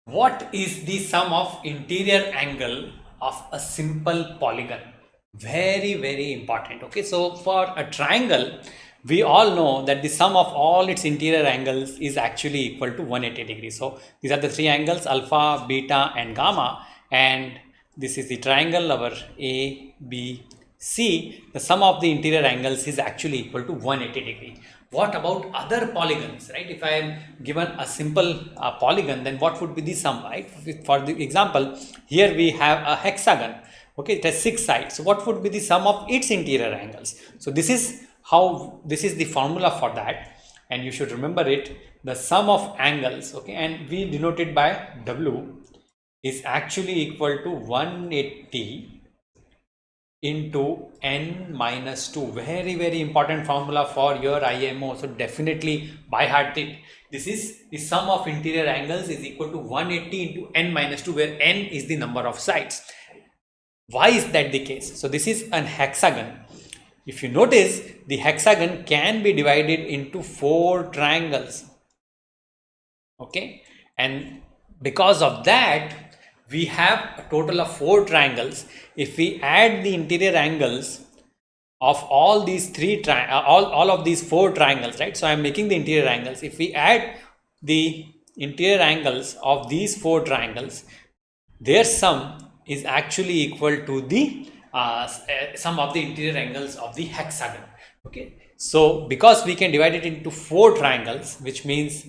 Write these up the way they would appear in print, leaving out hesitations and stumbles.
What is the sum of interior angle of a simple polygon? Very important. Okay, so for a triangle, we all know that the sum of all its interior angles is actually equal to 180 degrees. So these are the three angles, alpha, beta and gamma, and this is the triangle our A, B, C. The sum of the interior angles is actually equal to 180 degree. What about other polygons, right? If I am given a simple polygon, then what would be the sum, right? For the example, here we have a hexagon. Okay, it has 6 sides. So what would be the sum of its interior angles? So this is the formula for that, and you should remember it. The sum of angles, okay, and we denote it by W, is actually equal to 180 into n minus 2. Very important formula for your IMO. So definitely by heart it. This is the sum of interior angles is equal to 180 into n minus 2, where n is the number of sides. Why is that the case? So this is an hexagon. If you notice, the hexagon can be divided into 4 triangles. Okay, and because of that, we have a total of 4 triangles. If we add the interior angles of all these all of these 4 triangles, right? So I am making the interior angles. If we add the interior angles of these 4 triangles, their sum is actually equal to the sum of the interior angles of the hexagon. Okay, so because we can divide it into 4 triangles, which means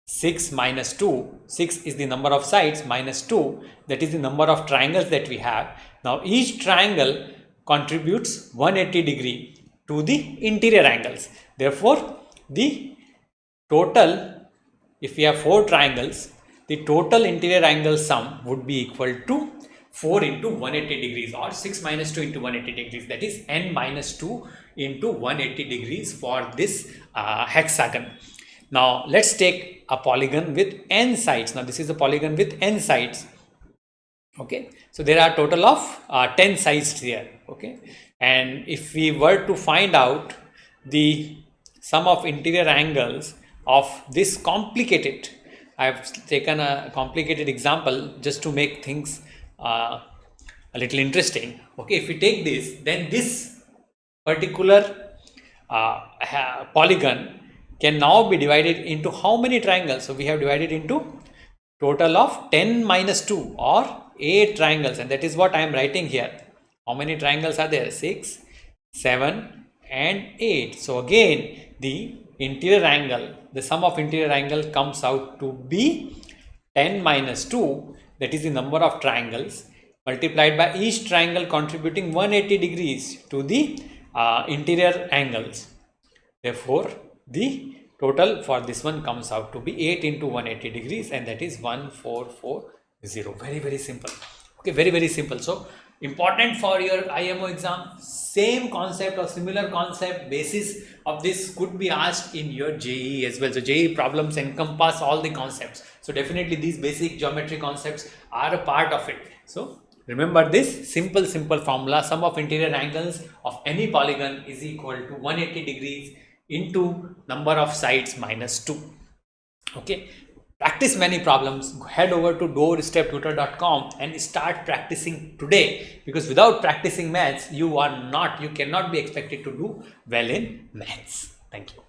6 minus 2, 6 is the number of sides, minus 2, that is the number of triangles that we have. Now each triangle contributes 180 degree to the interior angles. Therefore, the total, if we have 4 triangles, the total interior angle sum would be equal to 4 into 180 degrees, or 6 minus 2 into 180 degrees, that is n minus 2 into 180 degrees for this hexagon. Now let's take a polygon with n sides. Now this is a polygon with n sides. Okay, so there are total of 10 sides here. Okay, and if we were to find out the sum of interior angles of this complicated, I have taken a complicated example just to make things a little interesting. Okay, if we take this, then this particular polygon can now be divided into how many triangles? So we have divided into total of 10 minus 2, or 8 triangles, and that is what I am writing here. How many triangles are there? 6, 7 and 8. So again, the interior angle, the sum of interior angle comes out to be 10 minus 2, that is the number of triangles, multiplied by each triangle contributing 180 degrees to the interior angles. Therefore, the total for this one comes out to be 8 into 180 degrees, and that is 1440. Very simple. Okay, very simple. So important for your IMO exam, same concept or similar concept basis of this could be asked in your JEE as well. So JEE problems encompass all the concepts. So definitely these basic geometry concepts are a part of it. So remember this simple formula: sum of interior angles of any polygon is equal to 180 degrees into number of sides minus 2. Okay, practice many problems. Head over to DoorstepTutor.com and start practicing today, because without practicing maths, you cannot be expected to do well in maths. Thank you.